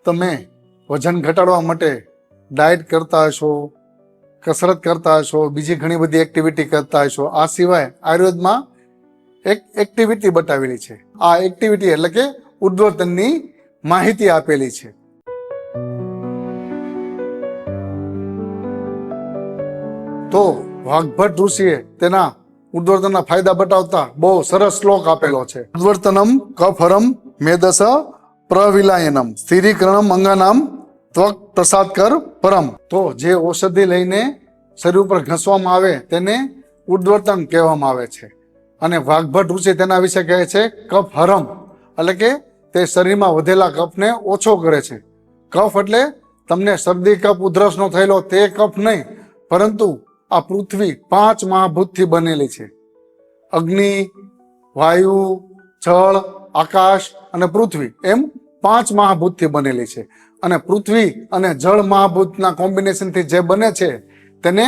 તમે વજન ઘટાડવા માટે ડાયટ કરતા હશો, કસરત કરતા હશો, બીજી ઘણી બધી એક્ટિવિટી કરતા હશો. આ સિવાય આયુર્વેદમાં એક એક્ટિવિટી બતાવેલી છે. આ એક્ટિવિટી એટલે કે ઉદ્વર્તનની માહિતી આપેલી છે. તો વાઘભટ્ટ ઋષિએ તેના ઉદ્વર્તનના ફાયદા બતાવતા બહુ સરસ શ્લોક આપેલો છે. ઉદ્વર્તનમ કફહરમ મેદસ પ્રવિલાયનમ સ્થિરીકરણમ અંગાનામ ત્વક પ્રસાદકર પરમ. તો જે ઔષધિ લઈને શરીર ઉપર ઘસવામાં આવે તેને ઉદ્વર્તન કહેવામાં આવે છે. અને વાઘભટ્ટ ઋષિ તેના વિશે કહે છે કફહરમ એટલે કે તે શરીરમાં વધેલા કફને ઓછો કરે છે. કફ એટલે તમને શરદી કફ ઉધરસનો થયેલો તે કફ નહીં, પરંતુ આ પૃથ્વી 5 મહાભૂતથી બનેલી છે. અગ્નિ, વાયુ, જળ, આકાશ અને પૃથ્વી એમ 5 મહાભૂતથી બનેલી છે. અને પૃથ્વી અને જળ મહાભૂતના કોમ્બિનેશનથી જે બને છે તેને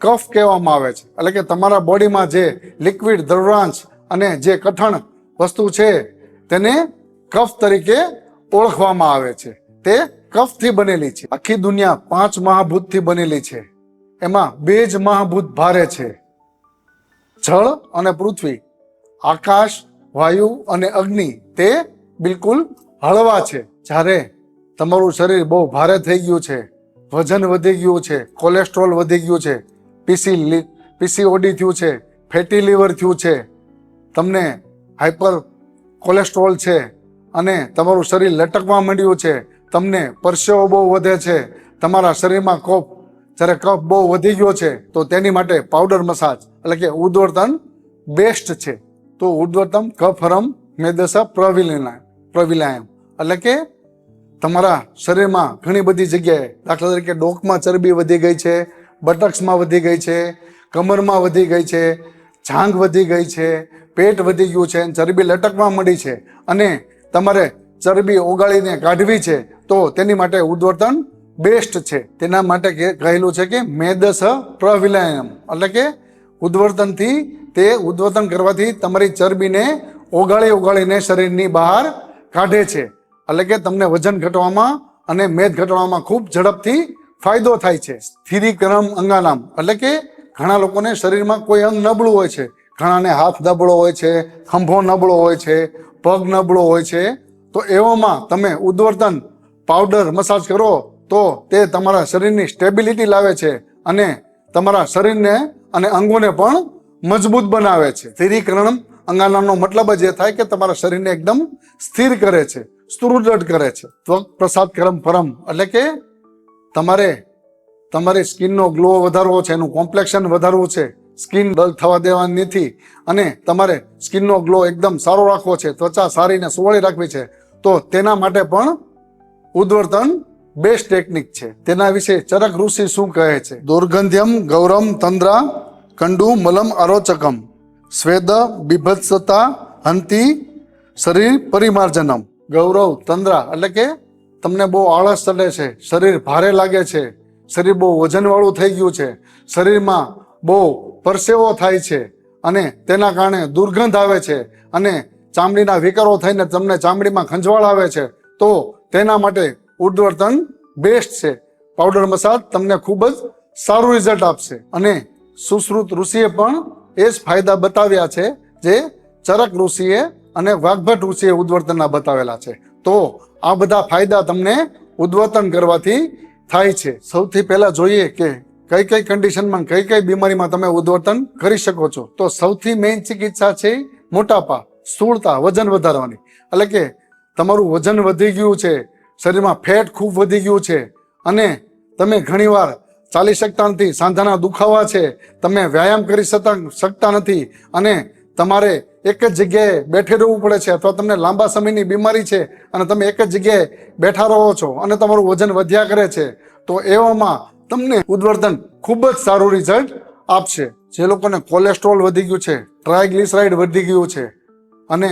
કફ કહેવામાં આવે છે. એટલે કે તમારા બોડીમાં જે લિક્વિડ દ્રવ્યાંશ અને જે કઠણ વસ્તુ છે તેને કફ તરીકે ઓળખવામાં આવે છે. તે કફથી બનેલી છે. આખી દુનિયા 5 મહાભૂતથી બનેલી છે. એમાં 2 જ મહાભૂત ભારે છે, જળ અને પૃથ્વી. આકાશ, વાયુ અને અગ્નિ તે બિલકુલ હળવા છે. જ્યારે તમારું શરીર બહુ ભારે થઈ ગયું છે, વજન વધી ગયું છે, કોલેસ્ટ્રોલ વધી ગયું છે, પીસીઓડી થયું છે, ફેટી લીવર થયું છે, તમને હાઇપર કોલેસ્ટ્રોલ છે અને તમારું શરીર લટકવા માંડ્યું છે, તમને પરસેવો બહુ વધે છે, તમારા શરીરમાં જ્યારે કફ બહુ વધી ગયો છે તો તેની માટે પાવડર મસાજ એટલે કે ઉદ્વર્તન બેસ્ટ છે. તો ઉદ્વર્તન કફહરમ મેદસ પ્રવિલાયમ એટલે કે તમારા શરીરમાં ઘણી બધી જગ્યાએ, દાખલા તરીકે ડોકમાં ચરબી વધી ગઈ છે, બટક્સમાં વધી ગઈ છે, કમરમાં વધી ગઈ છે, જાંઘ વધી ગઈ છે, પેટ વધી ગયું છે, ચરબી લટકવા માંડી છે અને તમારે ચરબી ઓગાળીને કાઢવી છે તો તેની માટે ઉદ્વર્તન બેસ્ટ છે. તેના માટે કહેલું છે કે મેદસ પ્રવિલાયમ એટલે કે ઉદ્વર્તનથી તે ઉદ્વર્તન કરવાથી તમારી ચરબીને ઓગાળીને શરીરની બહાર કાઢે છે. એટલે કે તમને વજન ઘટવામાં અને મેદ ઘટાડવામાં ખૂબ ઝડપથી ફાયદો થાય છે. સ્થિરીકરમ અંગાનામ એટલે કે ઘણા લોકોને શરીરમાં કોઈ અંગ નબળું હોય છે. ઘણાને હાથ નબળો હોય છે, ખંભો નબળો હોય છે, પગ નબળો હોય છે. તો એવામાં તમે ઉદ્વર્તન પાવડર મસાજ કરો તો તે તમારા શરીરની સ્ટેબિલિટી લાવે છે અને તમારા શરીરને અને અંગોને પણ મજબૂત બનાવે છે. સ્થિરીકરણ અંગાનામનો મતલબ જ એ થાય કે તમારા શરીરને એકદમ સ્થિર કરે છે, સુદૃઢ કરે છે. ત્વક પ્રસાદકરમ પરમ એટલે કે તમારે તમારી સ્કિનનો ગ્લો વધારવો છે, એનું કોમ્પ્લેક્શન વધારવું છે, સ્કિન ડલ થવા દેવાની નથી અને તમારે સ્કિનનો ગ્લો એકદમ સારો રાખવો છે, ત્વચા સારીને સુવાળી રાખવી છે, તો તેના માટે પણ ઉદ્વર્તન બેસ્ટ ટેકનિક છે. તેના વિશે ચરક ઋષિ શું કહે છે? દુર્ગંધ્યમ ગૌરમ તંદ્રા કંડુ મલમ આરોચકમ સ્વેદ બીભત્સતા હંતી શરીર પરિમાર્જનમ. ગૌરવ તંદ્રા એટલે કે તમને બહુ આળસ ચડે છે, શરીર ભારે લાગે છે, શરીર બહુ વજનવાળું થઈ ગયું છે, શરીરમાં બહુ પરસેવો થાય છે અને તેના કારણે દુર્ગંધ આવે છે અને ચામડીના વિકારો થઈને તમને ચામડીમાં ખંજવાળ આવે છે, તો તેના માટે ઉદ્વર્તન બેસ્ટ છે. પાવડર મસાજ તમને ખૂબ જ સારું રિઝલ્ટ આપશે. અને સુશ્રુત ઋષિએ પણ એ જ ફાયદા બતાવ્યા છે જે ચરક ઋષિએ અને વાઘભટ્ટ ઋષિએ ઉદ્વર્તનના બતાવેલા છે. તો આ બધા ફાયદા તમને ઉદ્વર્તન કરવાથી થાય છે. સૌથી પહેલા જોઈએ કે કઈ કઈ કન્ડિશનમાં કઈ બીમારીમાં તમે ઉદ્વર્તન કરી શકો છો. તો સૌથી મેઇન ચિકિત્સા છે મોટાપા, સ્થૂળતા, વજન વધારવાની. એટલે કે તમારું વજન વધી ગયું છે, શરીરમાં ફેટ ખૂબ વધી ગયું છે અને તમે ઘણીવાર ચાલી શકતા નથી, સાંધાના દુખાવા છે, તમે વ્યાયામ કરી શકતા નથી અને તમારે એક જ જગ્યાએ બેઠી રહેવું પડે છે અથવા તમને લાંબા સમયની બીમારી છે અને તમે એક જ જગ્યાએ બેઠા રહો છો અને તમારું વજન વધ્યા કરે છે, તો એવામાં તમને ઉદ્વર્તન ખૂબ જ સારું રિઝલ્ટ આપશે. જે લોકોને કોલેસ્ટ્રોલ વધી ગયું છે, ટ્રાયગ્લિસરાઇડ વધી ગયું છે અને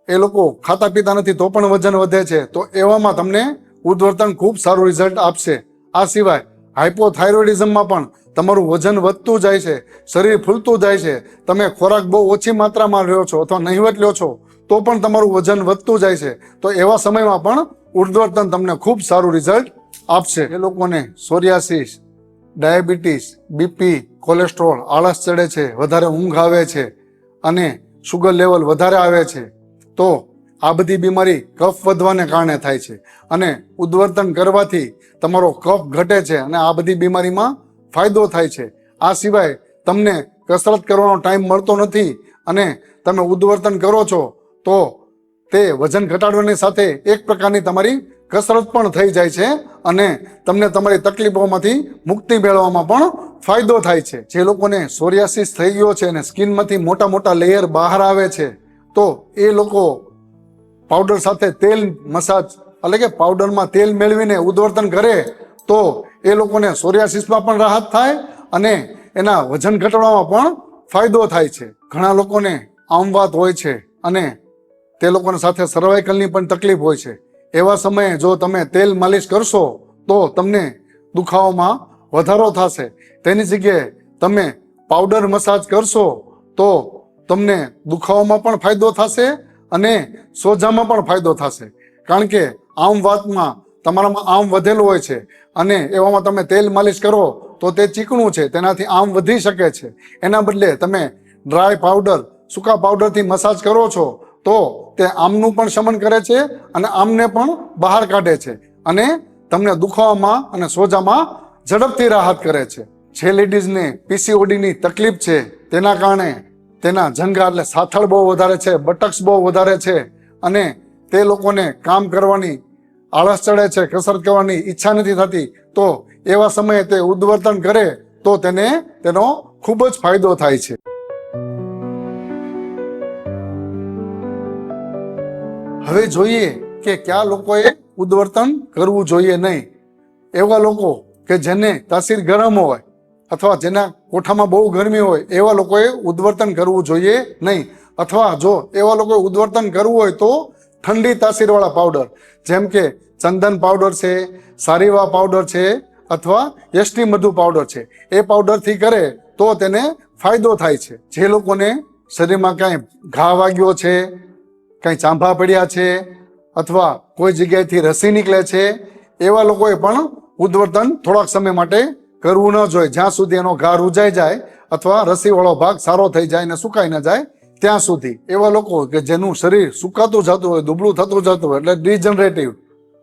એ લોકો ખાતા પીતા નથી તો પણ વજન વધે છે, તો એવામાં તમને ઉદ્વર્તન ખૂબ સારું રિઝલ્ટ આપશે. આ સિવાય હાઇપોથાઇરોઇડિઝમમાં પણ તમારું વજન વધતું જાય છે, શરીર ફૂલતું જાય છે, તમે ખોરાક બહુ ઓછી માત્રામાં લ્યો છો અથવા નહિવત લ્યો છો, તો પણ તમારું વજન વધતું જાય છે. તો એવા સમયમાં પણ ઉર્ધ્વતન તમને ખૂબ સારું રિઝલ્ટ આપશે. એ લોકોને સોરિયાસિસ, ડાયાબિટીસ, બીપી, કોલેસ્ટ્રોલ, આળસ ચડે છે, વધારે ઊંઘ આવે છે અને શુગર લેવલ વધારે આવે છે, તો આ બધી બીમારી કફ વધવાને કારણે થાય છે. અને ઉદ્વર્તન કરવાથી તમારો કફ ઘટે છે અને આ બધી બીમારીમાં ફાયદો થાય છે. આ સિવાય તમને કસરત કરવાનો ટાઈમ મળતો નથી અને તમે ઉદ્વર્તન કરો છો તો તે વજન ઘટાડવાની સાથે એક પ્રકારની તમારી કસરત પણ થઈ જાય છે અને તમને તમારી તકલીફોમાંથી મુક્તિ મેળવવામાં પણ ફાયદો થાય છે. જે લોકોને સોરિયાસિસ થઈ ગયો છે અને સ્કિનમાંથી મોટા મોટા લેયર બહાર આવે છે, તો એ લોકો પાવડર સાથે તેલ મસાજ એટલે કે પાવડરમાં તેલ મેળવીને ઉદ્વર્તન કરે તો એ લોકોને સોરિયાસિસમાં પણ રાહત થાય અને એના વજન ઘટાડવામાં પણ ફાયદો થાય છે. ઘણા લોકોને આમવાત હોય છે અને તે લોકોને સાથે સર્વાઇકલની પણ તકલીફ હોય છે. એવા સમયે જો તમે તેલ માલિશ કરશો તો તમને દુખાવામાં વધારો થશે. તેની જગ્યાએ તમે પાવડર મસાજ કરશો તો તમને દુખાવામાં પણ ફાયદો થશે અને સોજામાં પણ ફાયદો થશે. કારણ કે આમ વાતમાં તમારામાં આમ વધેલું હોય છે અને એવામાં તમે તેલ માલિશ કરો તો તે ચીકણું છે, તેનાથી આમ વધી શકે છે. એના બદલે તમે ડ્રાય પાવડર, સૂકા પાવડરથી મસાજ કરો છો તો તે આમનું પણ શમન કરે છે અને આમને પણ બહાર કાઢે છે અને તમને દુખાવામાં અને સોજામાં ઝડપથી રાહત કરે છે. જે લેડીઝને પીસીઓડીની તકલીફ છે તેના કારણે તેના જંઘા એટલે સાથળ બહુ વધારે છે, બટક્સ બહુ વધારે છે અને તે લોકોને કામ કરવાની આળસ ચડે છે, કસરત કરવાની ઈચ્છા નથી થતી, તો એવા સમયે તે ઉદ્વર્તન કરે તો તેનો ખૂબ જ ફાયદો થાય છે. હવે જોઈએ કે કયા લોકોએ ઉદ્વર્તન કરવું જોઈએ નહીં. એવા લોકો કે જેને તાસીર ગરમ હોય અથવા જેના કોઠામાં બહુ ગરમી હોય એવા લોકોએ ઉદ્વર્તન કરવું જોઈએ નહીં. અથવા જો એવા લોકોએ ઉદ્વર્તન કરવું હોય તો ઠંડી તાસીરવાળા પાવડર જેમ કે ચંદન પાવડર છે, સારીવા પાવડર છે અથવા યષ્ટી મધુ પાવડર છે, એ પાવડરથી કરે તો તેને ફાયદો થાય છે. જે લોકોને શરીરમાં કાંઈ ઘા વાગ્યો છે, કાંઈ ચાંભા પડ્યા છે અથવા કોઈ જગ્યાએથી રસી નીકળે છે, એવા લોકોએ પણ ઉદ્વર્તન થોડાક સમય માટે કરવું ન જોઈએ. જ્યાં સુધી એનો ઘા રૂજાઈ જાય અથવા રસીવાળો ભાગ સારો થઈ જાય અને સુકાઈ ન જાય ત્યાં સુધી. એવા લોકો કે જેનું શરીર સુકાતું જતું હોય, દુબળું થતું જતું હોય, એટલે ડિજનરેટિવ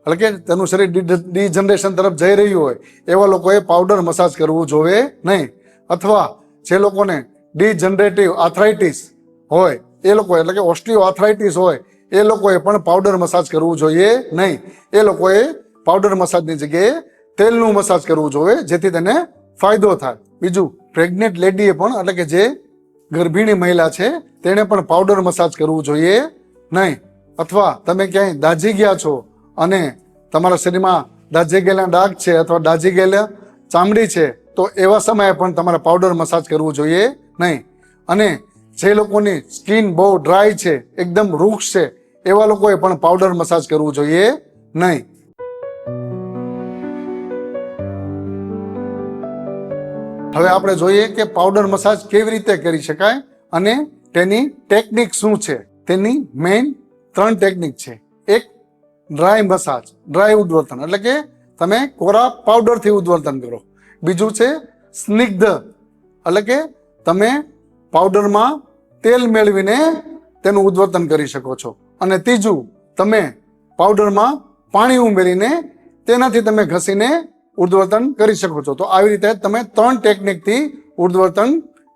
એટલે કે તેનું શરીર ડિજનરેશન તરફ જઈ રહ્યું હોય, એવા લોકોએ પાવડર મસાજ કરવું જોઈએ નહીં. અથવા જે લોકોને ડિજનરેટિવ આર્થરાઇટિસ હોય એ લોકો એટલે કે ઓસ્ટિયો આર્થરાઇટિસ હોય એ લોકોએ પણ પાવડર મસાજ કરવું જોઈએ નહીં. એ લોકોએ પાવડર મસાજની જગ્યાએ તેલનું મસાજ કરવું જોઈએ જેથી તેને ફાયદો થાય. બીજું, પ્રેગ્નેન્ટ લેડીએ પણ એટલે કે જે ગર્ભિણી મહિલા છે તેણે પણ પાવડર મસાજ કરવું જોઈએ નહીં. અથવા તમે ક્યાંય દાઝી ગયા છો અને તમારા શરીરમાં દાઝી ગયેલા ડાઘ છે અથવા દાઝી ગયેલા ચામડી છે તો એવા સમયે પણ તમારે પાવડર મસાજ કરવું જોઈએ નહીં. અને જે લોકોની સ્કિન બહુ ડ્રાય છે, એકદમ રૂક્ષ છે, એવા લોકોએ પણ પાવડર મસાજ કરવું જોઈએ નહીં. હવે આપણે જોઈએ કે પાવડર મસાજ કેવી રીતે કરી શકાય અને તેની ટેકનિક શું છે. તેની મેઇન 3 ટેકનિક છે. એક, ડ્રાય મસાજ, ડ્રાય ઉદ્વર્તન એટલે કે તમે કોરા પાવડરથી ઉદ્વર્તન કરો. બીજું છે સ્નિગ્ધ એટલે કે તમે પાવડરમાં તેલ મેળવીને તેનું ઉદ્વર્તન કરી શકો છો. અને ત્રીજું, તમે પાવડરમાં પાણી ઉમેરીને તેનાથી તમે ઘસીને ઉદ્વર્તન કરી શકો છો. તો આવી રીતે તમે 3 ટેકનિકથી ઉદ્વર્તન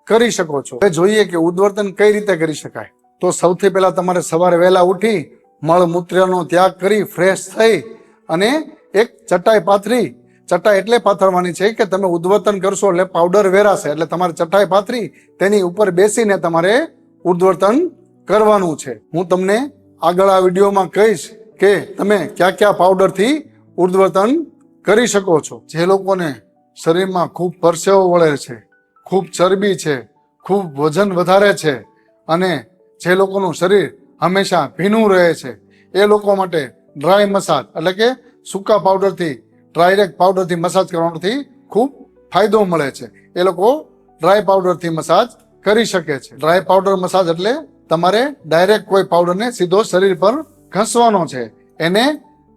કરી શકો છો. હવે જોઈએ કે ઉદ્વર્તન કઈ રીતે કરી શકાય. તો સૌથી પહેલા તમારે સવારે વહેલા ઉઠી મળમૂત્રનો ત્યાગ કરી ફ્રેશ થઈ અને એક ચટાઈ પાથરી, ચટાઈ એટલે પાથરવાની છે કે તમે ઉદ્વર્તન કરશો એટલે પાવડર વેરાશે, એટલે તમારે ચટાઈ પાથરી તેની ઉપર બેસીને તમારે ઉદ્વર્તન કરવાનું છે. હું તમને આગળ આ વિડીયોમાં કહીશ કે તમે કયા કયા પાવડરથી ઉદ્વર્તન કરી શકો છો. જે લોકોને શરીરમાં ખૂબ પરસેવો વળે છે, ખૂબ ચરબી છે, ખૂબ વજન વધારે છે અને જે લોકોનું શરીર હંમેશા ભીનું રહે છે એ લોકો માટે ડ્રાય મસાજ એટલે કે સૂકા પાવડરથી, ડાયરેક્ટ પાવડરથી મસાજ કરવાથી ખૂબ ફાયદો મળે છે. એ લોકો ડ્રાય પાવડરથી મસાજ કરી શકે છે. ડ્રાય પાવડર મસાજ એટલે તમારે ડાયરેક્ટ કોઈ પાવડરને સીધો શરીર પર ઘસવાનો છે, એને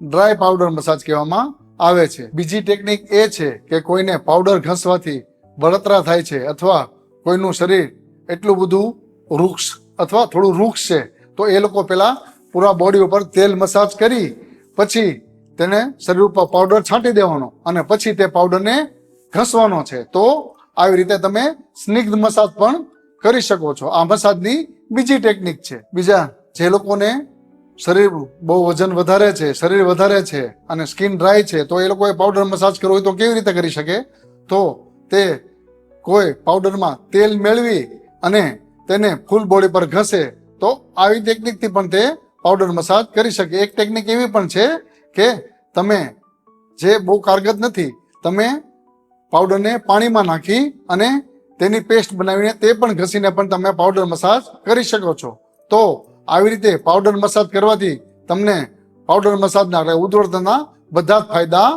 ડ્રાય પાવડર મસાજ કહેવામાં આવે છે. બીજી ટેકનિક એ છે કે કોઈને પાવડર ઘસવાથી બળતરા થાય છે અથવા કોઈનું શરીર એટલું બધું વૃક્ષ અથવા થોડું વૃક્ષ છે, તો એ લોકો પેલા પૂરા બોડી ઉપર તેલ મસાજ કરી પછી તેને શરીર ઉપર પાવડર છાંટી દેવાનો અને પછી તે પાવડરને ઘસવાનો છે. તો આવી રીતે તમે સ્નિગ્ધ મસાજ પણ કરી શકો છો. આ મસાજની બીજી ટેકનિક છે. બીજા જે લોકોને શરીર બહુ વજન વધારે છે, શરીર વધારે છે અને સ્કિન ડ્રાય છે, તો એ લોકોએ પાવડર મસાજ કરવો હોય તો કેવી રીતે કરી શકે? તો તે કોઈ પાવડરમાં તેલ મેળવી અને તેને ફૂલ બોડી પર ઘસે, તો આવી ટેકનિકથી પણ તે પાવડર મસાજ કરી શકે. એક ટેકનિક એવી પણ છે કે તમે જે બહુ કારગત નથી, તમે પાવડરને પાણીમાં નાખી અને તેની પેસ્ટ બનાવીને તે પણ ઘસીને પણ તમે પાવડર મસાજ કરી શકો છો. તો આવી રીતે પાવડર મસાજ કરવાથી તમને પાવડર મસાજના ઉદ્વર્તનના બધા જ ફાયદા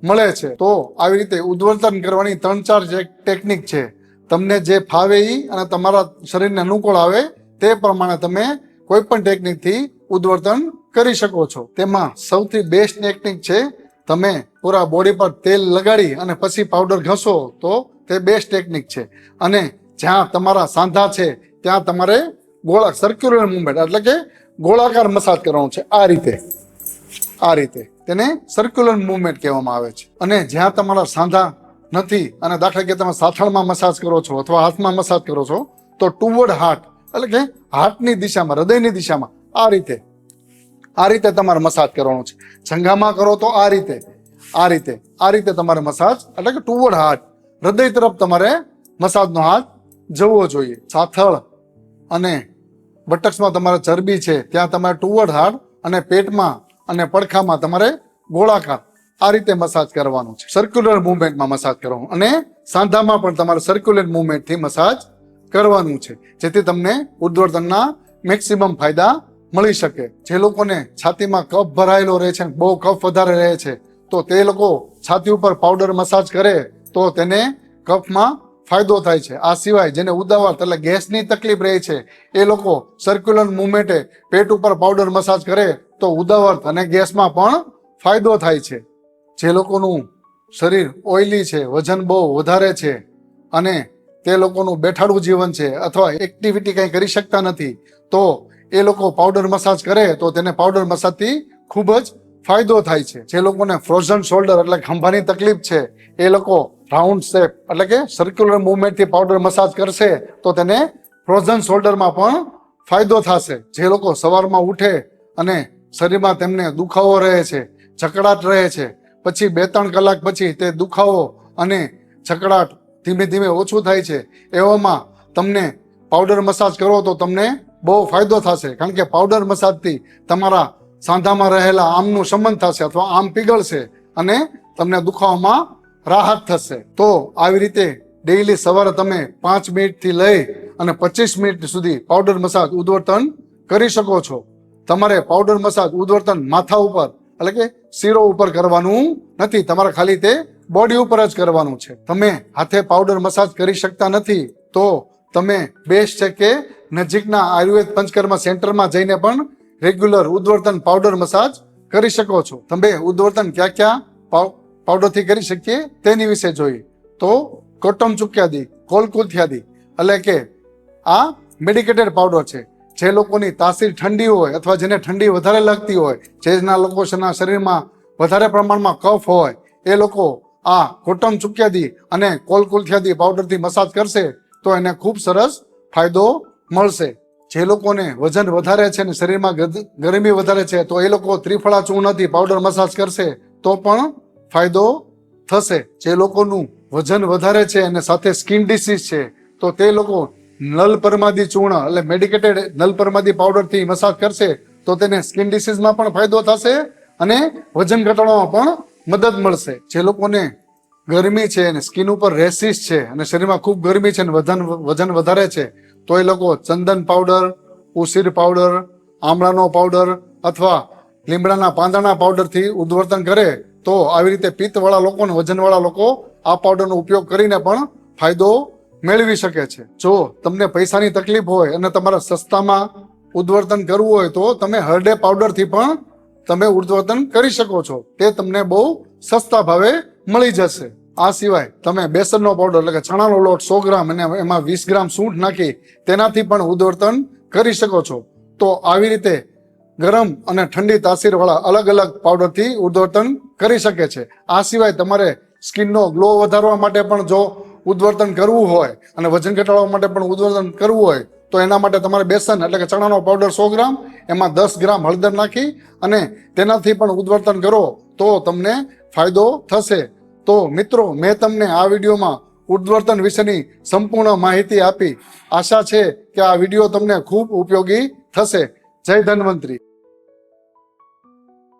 મળે છે. તો આવી રીતે ઉદ્વર્તન કરવાની 3-4 ટેકનિક છે. તમને જે ફાવે અને તમારા શરીરને અનુકૂળ આવે તે પ્રમાણે તમે કોઈ પણ ટેકનિકથી ઉદ્વર્તન કરી શકો છો. તેમાં સૌથી બેસ્ટ ટેકનિક છે તમે પૂરા બોડી પર તેલ લગાડી અને પછી પાવડર ઘસો, તો તે બેસ્ટ ટેકનિક છે. અને જ્યાં તમારા સાંધા છે ત્યાં તમારે સર્ક્યુલર મુવમેન્ટ એટલે કે ગોળાકાર મસાજ કરવાનો છે. આ રીતે તેને સર્ક્યુલર મુવમેન્ટ કહેવામાં આવે છે. અને જ્યાં તમારા સાંધા નથી અને દાખલા કે તમે સાથળમાં મસાજ કરો છો અથવા હાથમાં મસાજ કરો છો, તો ટુવર્ડ હાર્ટ એટલે કે હાર્ટની દિશામાં, હૃદયની દિશામાં આ રીતે તમારે મસાજ કરવાનો છે. જંઘામાં કરો તો આ રીતે તમારે મસાજ એટલે કે ટુવર્ડ હાર્ટ, હૃદય તરફ તમારે મસાજનો હાથ જવો જોઈએ. સાથળ અને બટક્સમાં તમારે ચરબી છે ત્યાં તમારે ટુવર્ડ હાર્ટ અને પેટમાં અને પડખામાં તમારે ગોળાકાર આ રીતે મસાજ કરવાનું છે. સર્ક્યુલર મુવમેન્ટમાં મસાજ કરવાનું અને સાંધામાં પણ તમારે સર્ક્યુલર મુવમેન્ટથી મસાજ કરવાનું છે, જેથી તમને ઉદ્વર્તનના મેક્સિમમ ફાયદા મળી શકે. જે લોકોને છાતીમાં કફ ભરાયેલો રહે છે, બહુ કફ વધારે રહે છે, તો તે લોકો છાતી ઉપર પાવડર મસાજ કરે તો તેને કફમાં ફાયદો થાય છે. આ સિવાય જેને ઉદાવત એટલે ગેસની તકલીફ રહે છે, એ લોકો સર્ક્યુલર મુવમેન્ટે પેટ ઉપર પાવડર મસાજ કરે તો ઉદાવત અને ગેસમાં પણ ફાયદો થાય છે. જે લોકોનું શરીર ઓઇલી છે, વજન બહુ વધારે છે અને તે લોકોનું બેઠાડું જીવન છે અથવા એક્ટિવિટી કંઈ કરી શકતા નથી, તો એ લોકો પાવડર મસાજ કરે તો તેને પાવડર મસાજથી ખૂબ જ ફાયદો થાય છે. જે લોકોને ફ્રોઝન શોલ્ડર એટલે ખંભાની તકલીફ છે, એ લોકો રાઉન્ડ શેપ એટલે કે સર્ક્યુલર મુવમેન્ટથી પાવડર મસાજ કરશે તો તેને ફ્રોઝન શોલ્ડરમાં પણ ફાયદો થશે. જે લોકો સવારમાં ઉઠે અને શરીરમાં તેમને દુખાવો રહે છે, જકડાટ રહે છે, પછી 2-3 કલાક પછી તે દુખાવો અને જકડાટ ધીમે ધીમે ઓછું થાય છે, એવામાં તમને પાવડર મસાજ કરો તો તમને બહુ ફાયદો થશે. કારણ કે પાવડર મસાજથી તમારા સાંધામાં રહેલા આમનું શમન થશે અથવા આમ પીગળશે અને તમને દુખાવામાં રાહત થશે. તો આવી રીતે ડેઈલી સવારે તમે 5 મિનિટથી લઈ અને 25 મિનિટ સુધી પાવડર મસાજ ઉદ્વર્તન કરી શકો છો. તમારે પાવડર મસાજ ઉદ્વર્તન માથા ઉપર એટલે કે શિરો ઉપર કરવાનું નથી, તમારે ખાલી તે બોડી ઉપર જ કરવાનું છે. તમે હાથે પાવડર મસાજ કરી શકતા નથી તો તમે બેસ્ટ છે કે નજીકના આયુર્વેદ પંચકર્મ સેન્ટરમાં જઈને પણ રેગ્યુલર ઉદ્વર્તન પાવડર મસાજ કરી શકો છો. તમે ઉદ્વર્તન ક્યાં પાવડરથી કરી શકીએ તેની વિશે જોઈએ તો કોટમ ચુક્યાદી, કોલકુથિયાદી એટલે કે આ મેડિકેટેડ પાવડર છે. જે લોકોની તાસીર ઠંડી હોય અથવા જેને ઠંડી વધારે લાગતી હોય, જેના લોકોના શરીરમાં વધારે પ્રમાણમાં કફ હોય, એ લોકો આ કોટમ ચુક્યાદી અને કોલકુથિયાદી પાવડરથી મસાજ કરશે તો એને ખૂબ સરસ ફાયદો મળશે. જે લોકોને વજન વધારે છે અને શરીરમાં ગરમી વધારે છે, તો એ લોકો ત્રિફળા ચૂર્ણથી પાવડર મસાજ કરશે તો પણ ફાયદો થશે. જે લોકોનું વજન વધારે છે અને સાથે સ્કિન ડિસીઝ છે, તો તે લોકો નલ પરમાદી ચૂર્ણ એટલે મેડિકેટેડ નલ પરમાદી પાવડરથી મસાજ કરશે તો તેને સ્કિન ડિસીઝમાં પણ ફાયદો થશે અને વજન ઘટાડવામાં પણ મદદ મળશે. જે લોકોને ગરમી છે અને સ્કિન ઉપર રેસિસ છે અને શરીરમાં ખૂબ ગરમી છે અને વજન વધારે છે, તો એ લોકો ચંદન પાવડર, ઉસીર પાવડર, આમળાનો પાવડર અથવા લીમડાના પાંદડાના પાવડરથી ઉદ્વર્તન કરે તો આવી રીતે પિત્તવાળા લોકોને, વજનવાળા લોકો આ પાવડરનો ઉપયોગ કરીને પણ ફાયદો મેળવી શકે છે. જો તમને પૈસાની તકલીફ હોય અને તમારે સસ્તામાં ઉદ્વર્તન કરવું હોય તો તમે હરડે પાવડરથી પણ તમે ઉદ્વર્તન કરી શકો છો. તે તમને બહુ સસ્તા ભાવે મળી જશે. આ સિવાય તમે બેસનનો પાવડર એટલે કે ચણાનો લોટ 100 ગ્રામ અને એમાં 20 ગ્રામ સૂંઠ નાખી તેનાથી પણ ઉદ્વર્તન કરી શકો છો. તો આવી રીતે ગરમ અને ઠંડી તાસીરવાળા અલગ અલગ પાવડરથી ઉદ્વર્તન કરી શકે છે. આ સિવાય તમારે સ્કિનનો ગ્લો વધારવા માટે પણ જો ઉદ્વર્તન કરવું હોય અને વજન ઘટાડવા માટે પણ ઉદ્વર્તન કરવું હોય તો એના માટે તમારે બેસન એટલે કે ચણાનો પાવડર 100 ગ્રામ એમાં 10 ગ્રામ હળદર નાખી અને તેનાથી પણ ઉદ્વર્તન કરો તો તમને ફાયદો થશે. તો મિત્રો, મેં તમને આ વિડીયોમાં ઉદ્વર્તન વિશેની સંપૂર્ણ માહિતી આપી. આશા છે કે આ વિડીયો તમને ખૂબ ઉપયોગી થશે. જય ધન્વંતરી.